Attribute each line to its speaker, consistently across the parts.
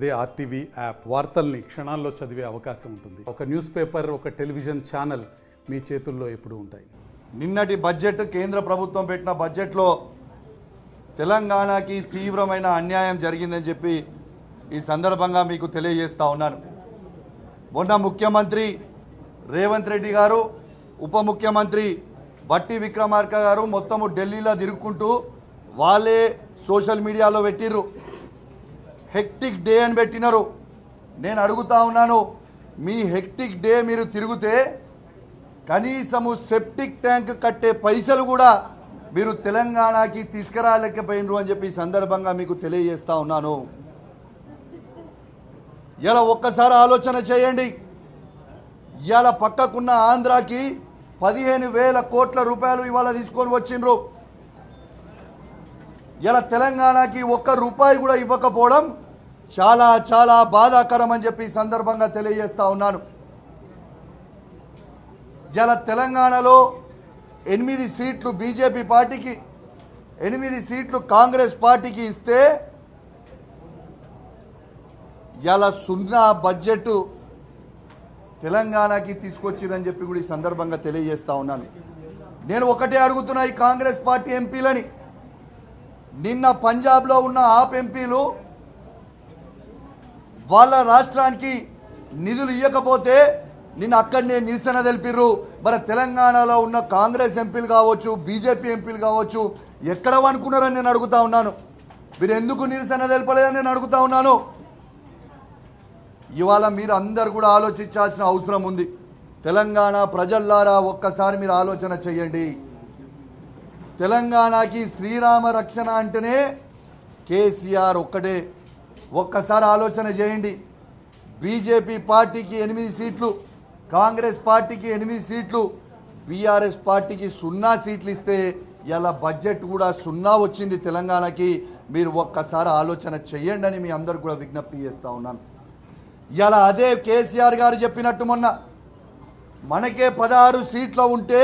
Speaker 1: అదే RTV app వార్తల్ని క్షణాల్లో చదివే అవకాశం ఉంటుంది. ఒక న్యూస్ పేపర్, ఒక టెలివిజన్ ఛానల్ మీ చేతుల్లో ఎప్పుడూ ఉంటాయి.
Speaker 2: నిన్నటి బడ్జెట్, కేంద్ర ప్రభుత్వం పెట్టిన బడ్జెట్లో తెలంగాణకి తీవ్రమైన అన్యాయం జరిగిందని చెప్పి ఈ సందర్భంగా మీకు తెలియజేస్తా ఉన్నాను. మొన్న ముఖ్యమంత్రి రేవంత్ రెడ్డి గారు, ఉప ముఖ్యమంత్రి బట్టి విక్రమార్క గారు మొత్తము ఢిల్లీలో తిరుగుకుంటూ వాళ్ళే సోషల్ మీడియాలో పెట్టిర్రు, హెక్టిక్ డే అని పెట్టినారు. నేను అడుగుతా ఉన్నాను, మీ హెక్టిక్ డే మీరు తిరిగితే కనీసము సెప్టిక్ ట్యాంక్ కట్టే పైసలు కూడా మీరు తెలంగాణకి తీసుకురాలేకపోయినరు అని చెప్పి ఈ సందర్భంగా మీకు తెలియజేస్తా ఉన్నాను. ఇలా ఒక్కసారి ఆలోచన చేయండి. ఇవాళ పక్కకున్న ఆంధ్రాకి 15,000 కోట్ల రూపాయలు ఇవాళ తీసుకొని వచ్చిండ్రు. ఇలా తెలంగాణకి ₹1 కూడా ఇవ్వకపోవడం చాలా చాలా బాధాకరం అని చెప్పి ఈ సందర్భంగా తెలియజేస్తా ఉన్నాను. ఇలా తెలంగాణలో 8 సీట్లు బీజేపీ పార్టీకి, 8 సీట్లు కాంగ్రెస్ పార్టీకి ఇస్తే ఇలా 0 బడ్జెట్ తెలంగాణకి తీసుకొచ్చిరని చెప్పి కూడా ఈ సందర్భంగా తెలియజేస్తా ఉన్నాను. నేను ఒకటే అడుగుతున్నా ఈ కాంగ్రెస్ పార్టీ ఎంపీలని, నిన్న పంజాబ్లో ఉన్న ఆప్ ఎంపీలు వాళ్ళ రాష్ట్రానికి నిధులు ఇవ్వకపోతే నిన్న అక్కడనే నిరసన తెలిపిర్రు. మరి తెలంగాణలో ఉన్న కాంగ్రెస్ ఎంపీలు కావచ్చు, బీజేపీ ఎంపీలు కావచ్చు, ఎక్కడ అనుకున్నారని నేను అడుగుతా ఉన్నాను. మీరు ఎందుకు నిరసన తెలపలేదని నేను అడుగుతా ఉన్నాను. ఇవాళ మీరు అందరు కూడా ఆలోచించాల్సిన అవసరం ఉంది. తెలంగాణ ప్రజల్లారా ఒక్కసారి మీరు ఆలోచన చేయండి. తెలంగాణకి శ్రీరామ రక్షణ అంటేనే కేసీఆర్ ఒక్కడే. ఒక్కసారి ఆలోచన చేయండి. బీజేపీ పార్టీకి 8 సీట్లు, కాంగ్రెస్ పార్టీకి 8 సీట్లు, బీఆర్ఎస్ పార్టీకి 0 సీట్లు ఇస్తే ఇలా బడ్జెట్ కూడా 0 వచ్చింది తెలంగాణకి. మీరు ఒక్కసారి ఆలోచన చేయండి అని మీ అందరు కూడా విజ్ఞప్తి చేస్తూ ఉన్నాను. ఇలా అదే కేసీఆర్ గారు చెప్పినట్టు మొన్న మనకే 16 సీట్లు ఉంటే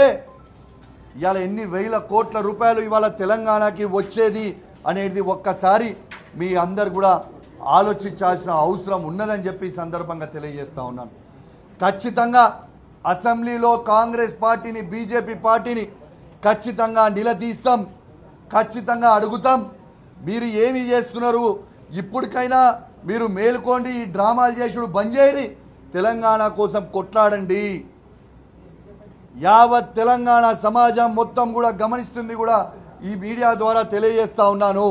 Speaker 2: ఇవాళ ఎన్ని వేల కోట్ల రూపాయలు ఇవాళ తెలంగాణకి వచ్చేది అనేది ఒక్కసారి మీ అందరు కూడా ఆలోచించాల్సిన అవసరం ఉన్నదని చెప్పి ఈ సందర్భంగా తెలియజేస్తా ఉన్నాను. ఖచ్చితంగా అసెంబ్లీలో కాంగ్రెస్ పార్టీని, బీజేపీ పార్టీని ఖచ్చితంగా నిలదీస్తాం, ఖచ్చితంగా అడుగుతాం. మీరు ఏమి చేస్తున్నారు? ఇప్పటికైనా మీరు మేల్కోండి, ఈ డ్రామాలు చేసుడు బంద్ చేయండి, తెలంగాణ కోసం కొట్లాడండి. యావత్ తెలంగాణ సమాజం మొత్తం కూడా గమనిస్తుంది కూడా ఈ మీడియా ద్వారా తెలియజేస్తా ఉన్నాను.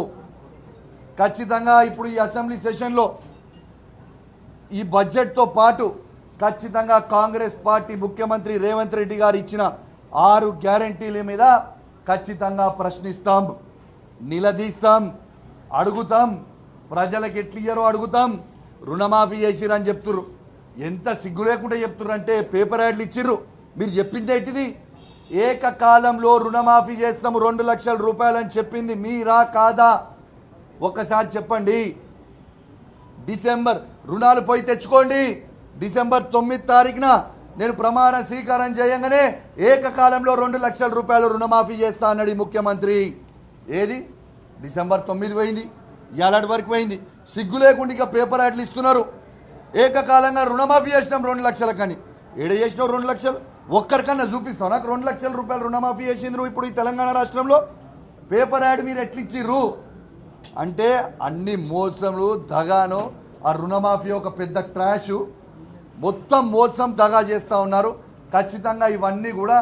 Speaker 2: ఖచ్చితంగా ఇప్పుడు ఈ అసెంబ్లీ సెషన్లో ఈ బడ్జెట్తో పాటు ఖచ్చితంగా కాంగ్రెస్ పార్టీ ముఖ్యమంత్రి రేవంత్ రెడ్డి గారు ఇచ్చిన 6 గ్యారంటీల మీద ఖచ్చితంగా ప్రశ్నిస్తాం, నిలదీస్తాం, అడుగుతాం. ప్రజలకు ఎట్లియ్యారో అడుగుతాం. రుణమాఫీ చేసిరని చెప్తుర్రు, ఎంత సిగ్గు లేకుండా చెప్తుర్రు అంటే పేపర్ యాడ్లు ఇచ్చిర్రు. మీరు చెప్పింది ఏంటిది? ఏకకాలంలో రుణమాఫీ చేస్తాము 2 లక్షల రూపాయలు అని చెప్పింది మీరా కాదా? ఒక్కసారి చెప్పండి. డిసెంబర్ రుణాలు పోయి తెచ్చుకోండి. డిసెంబర్ 9 తారీఖున నేను ప్రమాణ స్వీకారం చేయంగానే ఏకకాలంలో 2 లక్షల రూపాయలు రుణమాఫీ చేస్తా అన్నాడు ముఖ్యమంత్రి. ఏది డిసెంబర్ 9 పోయింది, ఏలాంటి వరకు పోయింది. సిగ్గు లేకుండా ఇక పేపర్ యాడ్లు ఇస్తున్నారు. ఏకకాలంగా రుణమాఫీ చేసినాం 2 లక్షల కానీ ఏడ చేసినావు 2 లక్షలు? ఒక్కరికన్నా చూపిస్తావు నాకు 2 లక్షల రూపాయలు రుణమాఫీ చేసిండ్రు ఇప్పుడు ఈ తెలంగాణ రాష్ట్రంలో? పేపర్ యాడ్ మీరు ఎట్లిచ్చిర్రు అంటే అన్ని మోసములు, దగాను. ఆ రుణమాఫీ ఒక పెద్ద ట్రాష్, మొత్తం మోసం, దగా చేస్తూ ఉన్నారు. ఖచ్చితంగా ఇవన్నీ కూడా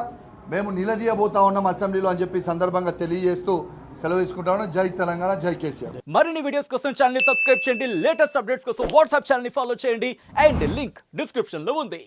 Speaker 2: మేము నిలదీయబోతా ఉన్నాం అసెంబ్లీలో అని చెప్పి సందర్భంగా తెలియజేస్తూ సెలవు తీసుకుంటా ఉన్నాం. జై తెలంగాణ, జై కేసీఆర్.
Speaker 3: మరిన్ని వీడియోస్ కోసం ఛానల్ ని సబ్స్క్రైబ్ చేయండి, లేటెస్ట్ అప్డేట్స్ కోసం వాట్సాప్ ఛానల్ ని ఫాలో చేయండి అండ్ లింక్ డిస్క్రిప్షన్ లో ఉంది.